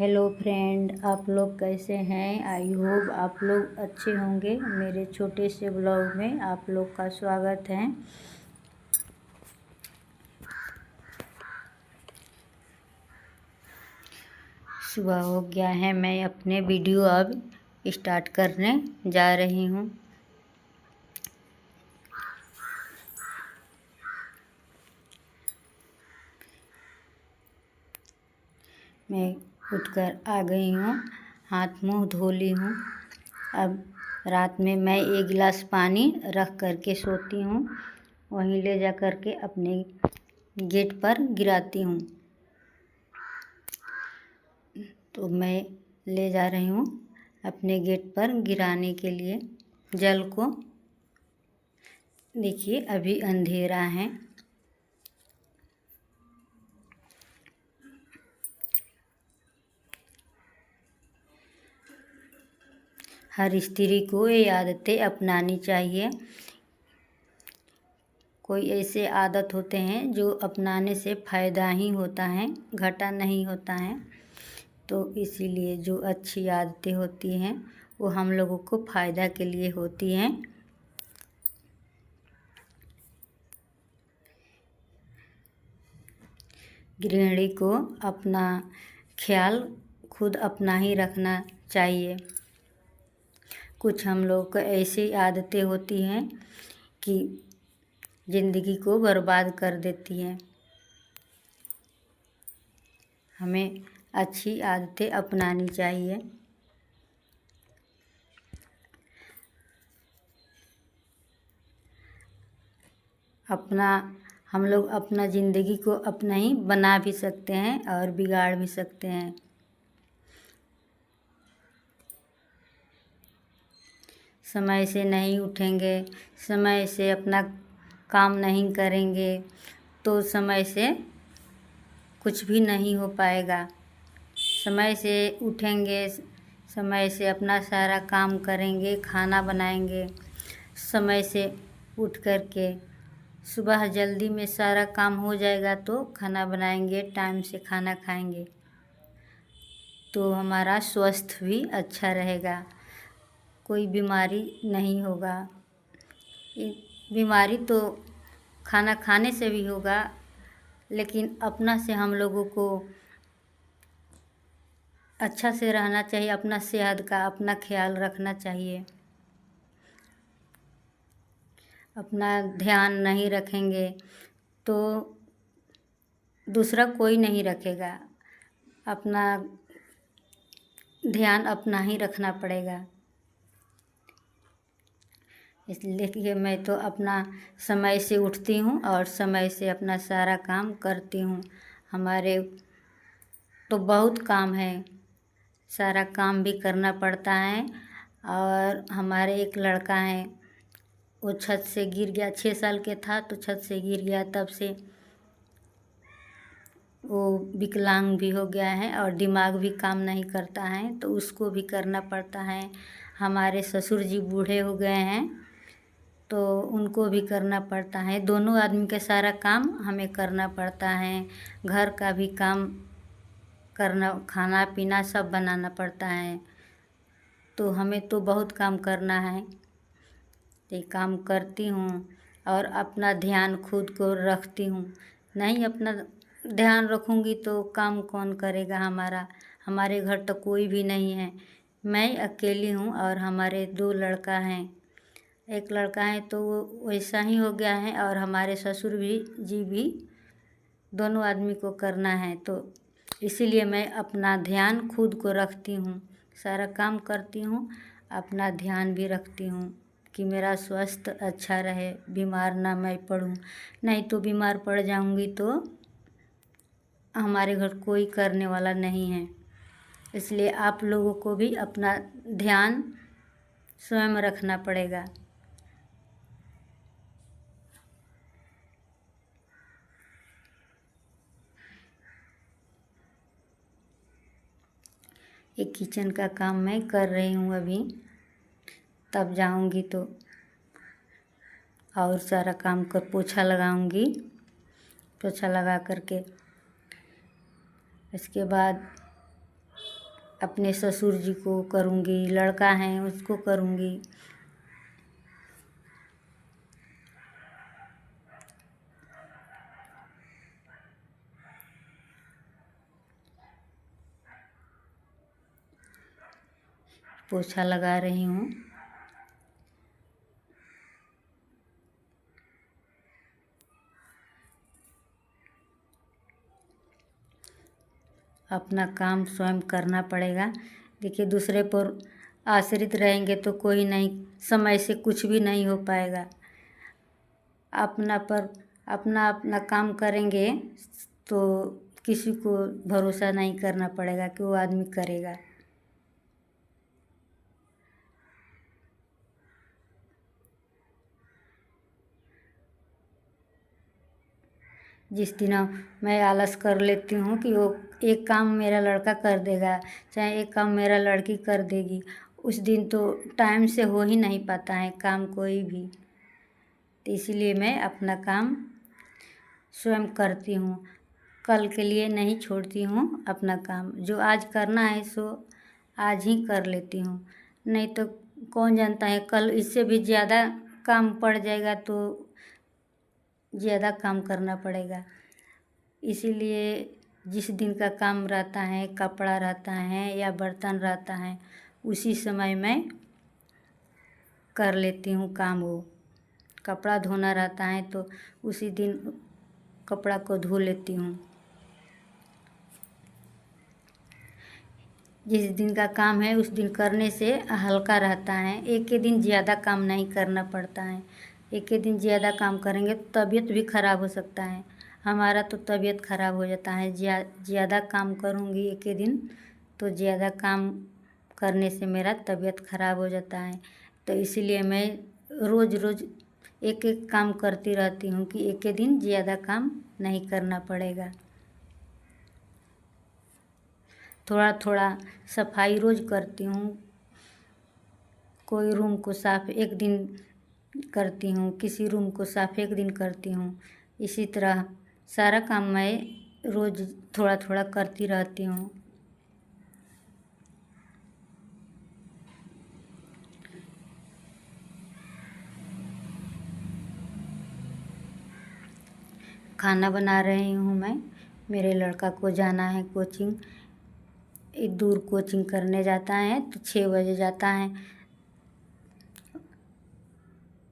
Hello friend, आप लोग कैसे हैं। आई होप आप लोग अच्छे होंगे। मेरे छोटे से ब्लॉग में आप लोग का स्वागत है। सुबह हो गया है, मैं अपने वीडियो अब स्टार्ट करने जा रही हूँ। मैं उठकर आ गई हूँ, हाथ मुंह धो ली हूँ। अब रात में मैं 1 गिलास पानी रख कर के सोती हूँ, वहीं ले जा कर के अपने गेट पर गिराती हूँ। तो मैं ले जा रही हूँ अपने गेट पर गिराने के लिए जल को। देखिए अभी अंधेरा है। हर स्त्री को ये आदतें अपनानी चाहिए। कोई ऐसे आदत होते हैं जो अपनाने से फ़ायदा ही होता है, घाटा नहीं होता है। तो इसीलिए जो अच्छी आदतें होती हैं वो हम लोगों को फ़ायदा के लिए होती हैं। गृहिणी को अपना ख्याल खुद अपना ही रखना चाहिए। कुछ हम लोग को ऐसी आदतें होती हैं कि ज़िंदगी को बर्बाद कर देती हैं। हमें अच्छी आदतें अपनानी चाहिए। हम लोग अपना ज़िंदगी को अपना ही बना भी सकते हैं और बिगाड़ भी सकते हैं। समय से नहीं उठेंगे, समय से अपना काम नहीं करेंगे तो समय से कुछ भी नहीं हो पाएगा। समय से उठेंगे, समय से अपना सारा काम करेंगे, खाना बनाएंगे। समय से उठ कर के सुबह जल्दी में सारा काम हो जाएगा तो खाना बनाएंगे, टाइम से खाना खाएंगे तो हमारा स्वास्थ्य भी अच्छा रहेगा, कोई बीमारी नहीं होगा। बीमारी तो खाना खाने से भी होगा, लेकिन अपना से हम लोगों को अच्छा से रहना चाहिए। अपना सेहत का अपना ख्याल रखना चाहिए। अपना ध्यान नहीं रखेंगे तो दूसरा कोई नहीं रखेगा। अपना ध्यान अपना ही रखना पड़ेगा। इसलिए कि मैं तो अपना समय से उठती हूँ और समय से अपना सारा काम करती हूँ। हमारे तो बहुत काम है, सारा काम भी करना पड़ता है। और हमारे एक लड़का है, वो छत से गिर गया। 6 साल के था तो छत से गिर गया, तब से वो विकलांग भी हो गया है और दिमाग भी काम नहीं करता है, तो उसको भी करना पड़ता है। हमारे ससुर जी बूढ़े हो गए हैं तो उनको भी करना पड़ता है। दोनों आदमी के सारा काम हमें करना पड़ता है। घर का भी काम करना, खाना पीना सब बनाना पड़ता है। तो हमें तो बहुत काम करना है। ये काम करती हूँ और अपना ध्यान खुद को रखती हूँ। नहीं अपना ध्यान रखूँगी तो काम कौन करेगा हमारा। हमारे घर तो कोई भी नहीं है, मैं अकेली हूँ और हमारे 2 लड़का हैं। एक लड़का है तो वो वैसा ही हो गया है और हमारे ससुर भी दोनों आदमी को करना है। तो इसीलिए मैं अपना ध्यान खुद को रखती हूँ, सारा काम करती हूँ, अपना ध्यान भी रखती हूँ कि मेरा स्वास्थ्य अच्छा रहे, बीमार ना मैं पड़ूँ। नहीं तो बीमार पड़ जाऊँगी तो हमारे घर कोई करने वाला नहीं है। इसलिए आप लोगों को भी अपना ध्यान स्वयं रखना पड़ेगा। ये किचन का काम मैं कर रही हूँ अभी, तब जाऊँगी तो और सारा काम कर पोछा लगाऊँगी। पोछा लगा करके इसके बाद अपने ससुर जी को करूँगी, लड़का है उसको करूँगी। पोछा लगा रही हूँ। अपना काम स्वयं करना पड़ेगा। देखिए, दूसरे पर आश्रित रहेंगे तो कोई नहीं, समय से कुछ भी नहीं हो पाएगा। अपना अपना काम करेंगे तो किसी को भरोसा नहीं करना पड़ेगा कि वो आदमी करेगा। जिस दिन मैं आलस कर लेती हूँ कि वो एक काम मेरा लड़का कर देगा, चाहे एक काम मेरा लड़की कर देगी, उस दिन तो टाइम से हो ही नहीं पाता है काम कोई भी। तो इसीलिए मैं अपना काम स्वयं करती हूँ। कल के लिए नहीं छोड़ती हूँ अपना काम। जो आज करना है सो आज ही कर लेती हूँ, नहीं तो कौन जानता है कल इससे भी ज़्यादा काम पड़ जाएगा तो ज़्यादा काम करना पड़ेगा। इसीलिए जिस दिन का काम रहता है, कपड़ा रहता है या बर्तन रहता है, उसी समय मैं कर लेती हूँ काम। वो कपड़ा धोना रहता है तो उसी दिन कपड़ा को धो लेती हूँ। जिस दिन का काम है उस दिन करने से हल्का रहता है। एक ही दिन ज़्यादा काम नहीं करना पड़ता है। एक ही दिन ज़्यादा काम करेंगे तो तबीयत भी ख़राब हो सकता है। हमारा तो तबीयत ख़राब हो जाता है। ज़्यादा काम करूँगी एक ही दिन तो ज़्यादा काम करने से मेरा तबीयत ख़राब हो जाता है। तो इसीलिए मैं रोज़ रोज़ एक एक काम करती रहती हूँ कि एक ही दिन ज़्यादा काम नहीं करना पड़ेगा। थोड़ा थोड़ा सफाई रोज़ करती हूँ। कोई रूम को साफ़ एक दिन करती हूँ, किसी रूम को साफ़ एक दिन करती हूँ। इसी तरह सारा काम मैं रोज़ थोड़ा थोड़ा करती रहती हूँ। खाना बना रही हूँ मैं। मेरे लड़का को जाना है कोचिंग, दूर कोचिंग करने जाता है तो 6 बजे जाता है।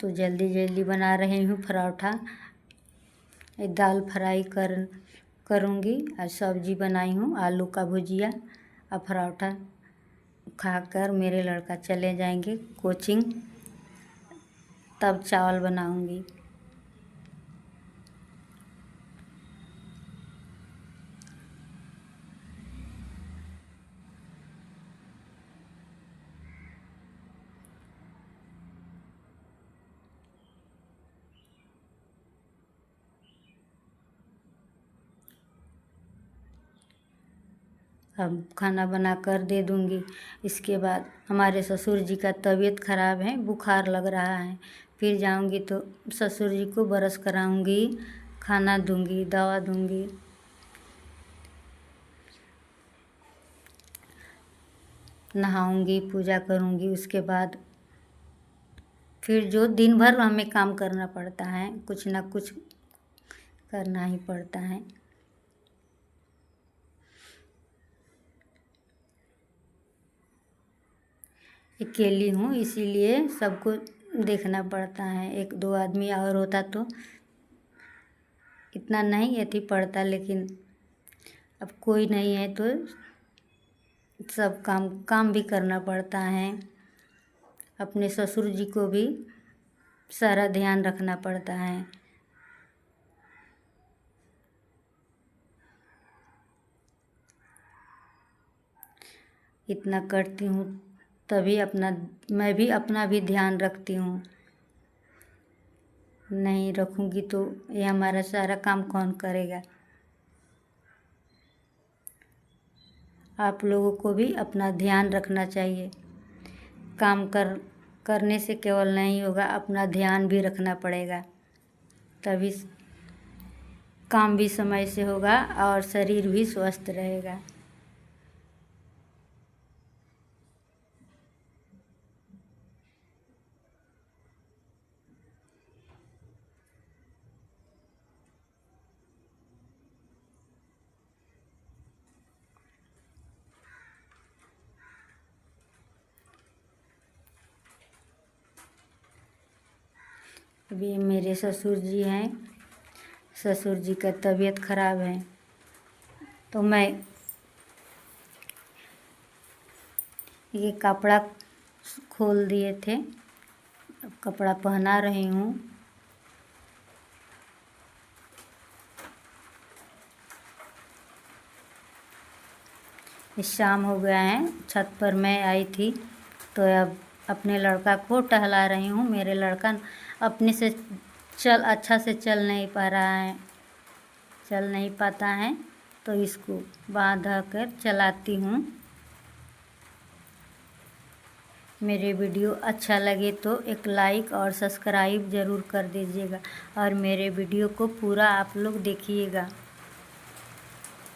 तो जल्दी जल्दी बना रही हूँ पराठा। दाल फ्राई करूँगी और सब्जी बनाई हूँ आलू का भुजिया और पराठा खाकर मेरे लड़का चले जाएंगे कोचिंग, तब चावल बनाऊँगी। अब खाना बना कर दे दूँगी। इसके बाद हमारे ससुर जी का तबीयत ख़राब है, बुखार लग रहा है। फिर जाऊँगी तो ससुर जी को ब्रश कराऊँगी, खाना दूँगी, दवा दूँगी। नहाऊँगी, पूजा करूँगी। उसके बाद फिर जो दिन भर हमें काम करना पड़ता है, कुछ ना कुछ करना ही पड़ता है। अकेली हूँ इसीलिए सबको देखना पड़ता है। 1-2 आदमी और होता तो इतना नहीं अथी पड़ता, लेकिन अब कोई नहीं है तो सब काम भी करना पड़ता है। अपने ससुर जी को भी सारा ध्यान रखना पड़ता है। इतना करती हूँ तभी मैं भी अपना भी ध्यान रखती हूँ। नहीं रखूँगी तो ये हमारा सारा काम कौन करेगा। आप लोगों को भी अपना ध्यान रखना चाहिए। काम करने से केवल नहीं होगा, अपना ध्यान भी रखना पड़ेगा, तभी काम भी समय से होगा और शरीर भी स्वस्थ रहेगा। अभी मेरे ससुर जी हैं, ससुर जी का तबीयत ख़राब है, तो मैं ये कपड़ा खोल दिए थे, अब कपड़ा पहना रही हूँ। शाम हो गया है, छत पर मैं आई थी, तो अब अपने लड़का को टहला रही हूँ। मेरे लड़का अपने से अच्छा से चल नहीं पा रहा है, चल नहीं पाता है, तो इसको बांध कर चलाती हूँ। मेरे वीडियो अच्छा लगे तो एक लाइक और सब्सक्राइब ज़रूर कर दीजिएगा और मेरे वीडियो को पूरा आप लोग देखिएगा।